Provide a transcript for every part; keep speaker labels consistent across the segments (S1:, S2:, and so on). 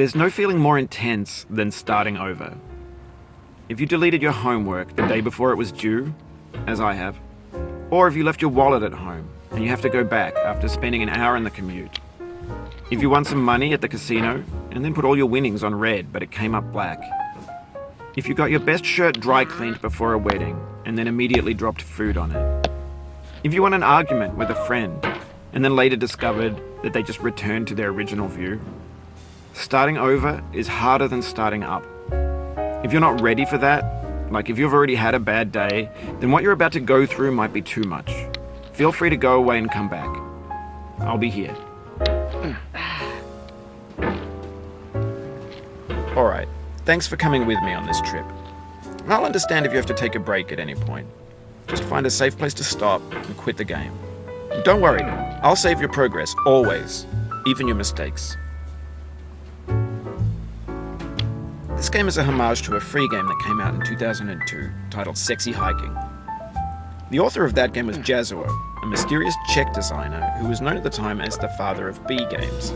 S1: There's no feeling more intense than starting over. If you deleted your homework the day before it was due, as I have, or if you left your wallet at home and you have to go back after spending an hour in the commute. If you won some money at the casino and then put all your winnings on red but it came up black. If you got your best shirt dry cleaned before a wedding and then immediately dropped food on it. If you won an argument with a friend and then later discovered that they just returned to their original view. Starting over is harder than starting up. If you're not ready for that, like if you've already had a bad day, then what you're about to go through might be too much. Feel free to go away and come back. I'll be here. Alright, thanks for coming with me on this trip. I'll understand if you have to take a break at any point. Just find a safe place to stop and quit the game. Don't worry, I'll save your progress, always, even your mistakes. This game is a homage to a free game that came out in 2002, titled Sexy Hiking. The author of that game was Jazzuo, a mysterious Czech designer who was known at the time as the father of B games.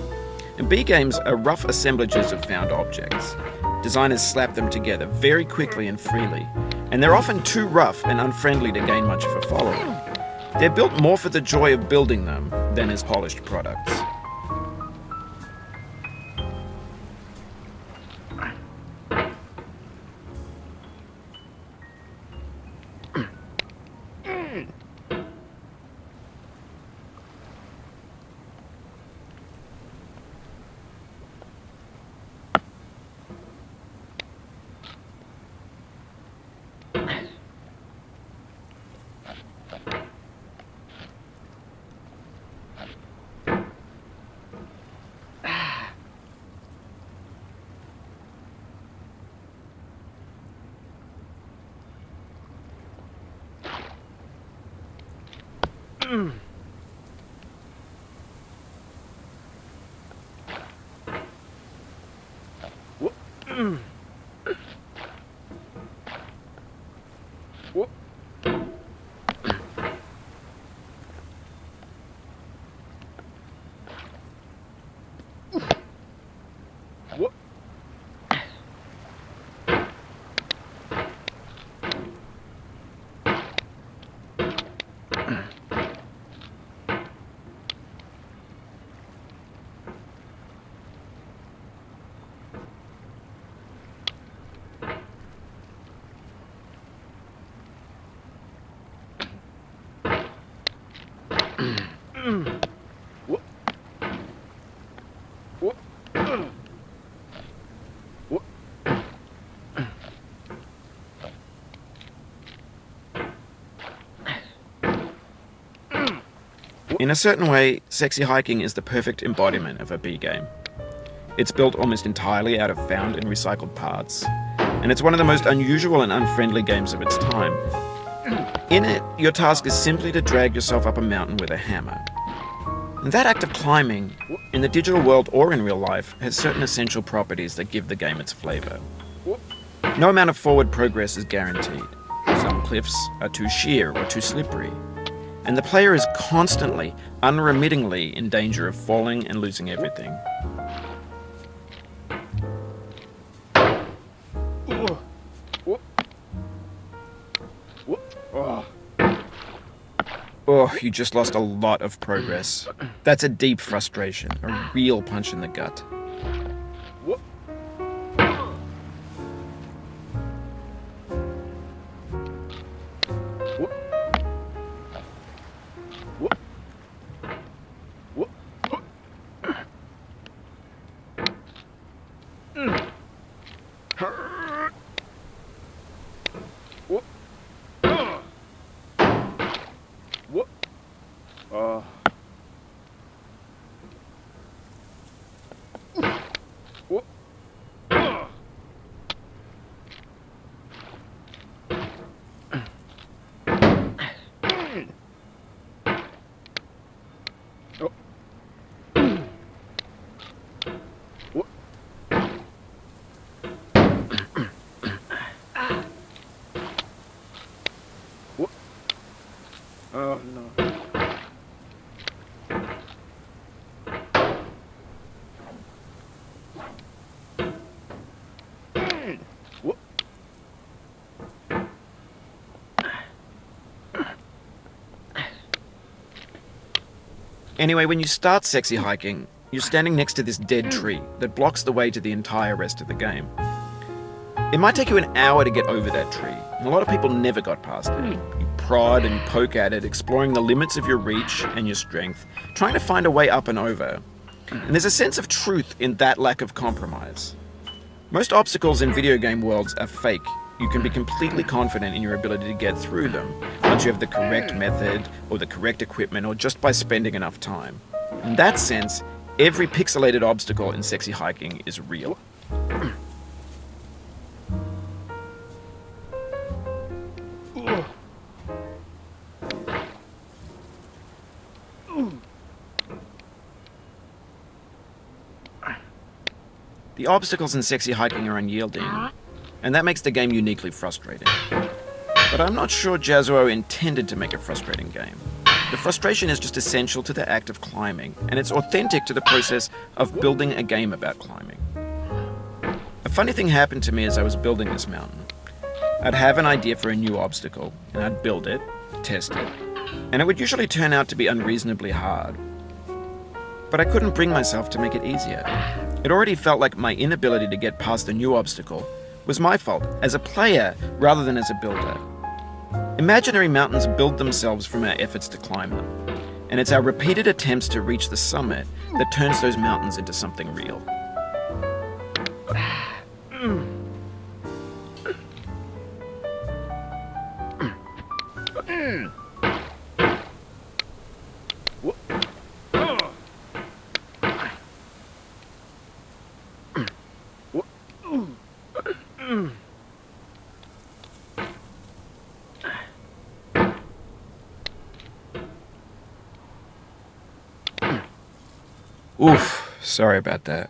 S1: And B games are rough assemblages of found objects. Designers slap them together very quickly and freely, and they're often too rough and unfriendly to gain much of a following. They're built more for the joy of building them than as polished products. In a certain way, Sexy Hiking is the perfect embodiment of a B game. It's built almost entirely out of found and recycled parts, and it's one of the most unusual and unfriendly games of its time. In it, your task is simply to drag yourself up a mountain with a hammer. And that act of climbing, in the digital world or in real life, has certain essential properties that give the game its flavor. No amount of forward progress is guaranteed. Some cliffs are too sheer or too slippery, and the player is constantly, unremittingly in danger of falling and losing everything. Oh, you just lost a lot of progress. That's a deep frustration, a real punch in the gut.
S2: Oh no.
S1: Anyway, when you start sexy hiking, you're standing next to this dead tree that blocks the way to the entire rest of the game. It might take you an hour to get over that tree, and a lot of people never got past it. You prod and poke at it, exploring the limits of your reach and your strength, trying to find a way up and over. And there's a sense of truth in that lack of compromise. Most obstacles in video game worlds are fake. You can be completely confident in your ability to get through them once you have the correct method or the correct equipment or just by spending enough time. In that sense, every pixelated obstacle in sexy hiking is real. The obstacles in sexy hiking are unyielding, and that makes the game uniquely frustrating. But I'm not sure Jazzuo intended to make a frustrating game. The frustration is just essential to the act of climbing, and it's authentic to the process of building a game about climbing. A funny thing happened to me as I was building this mountain. I'd have an idea for a new obstacle, and I'd build it, test it, and it would usually turn out to be unreasonably hard. But I couldn't bring myself to make it easier. It already felt like my inability to get past the new obstacle was my fault as a player rather than as a builder. Imaginary mountains build themselves from our efforts to climb them, and it's our repeated attempts to reach the summit that turns those mountains into something real. Oof, sorry about that.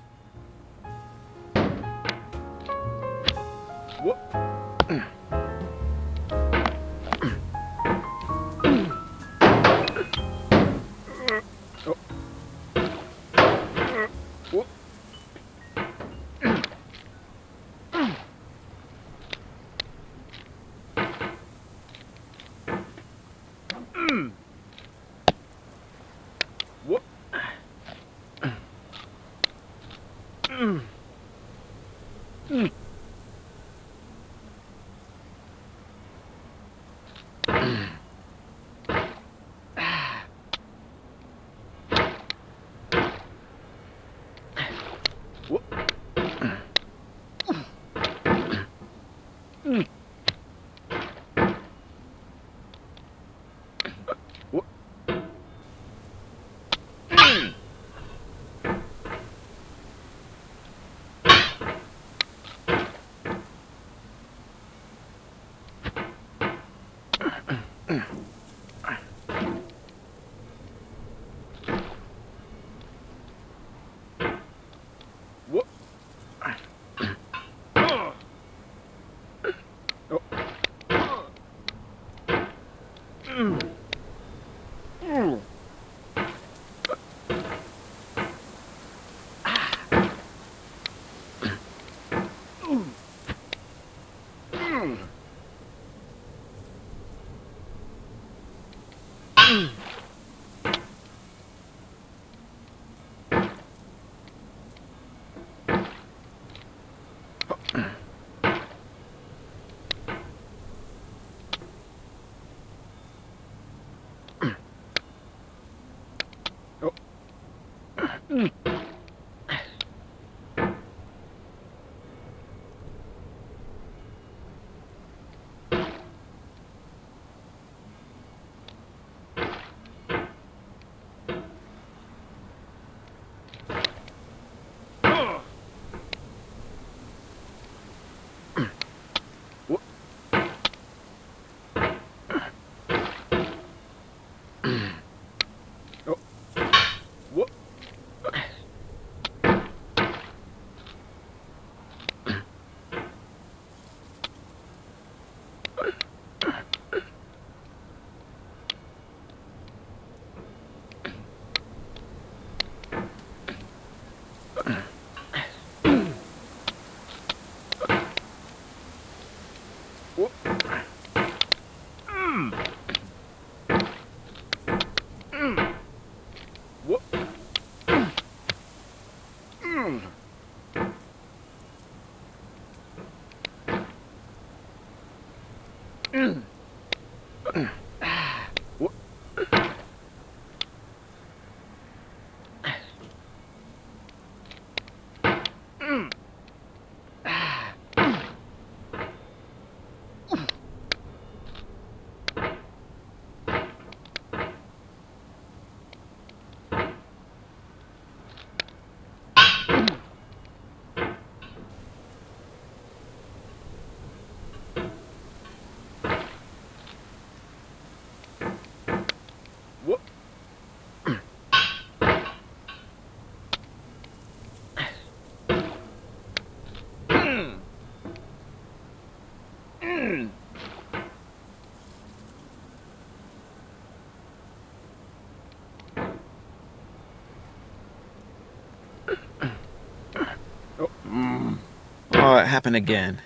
S1: Oh, it happened again.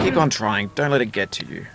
S1: Keep on trying. Don't let it get to you.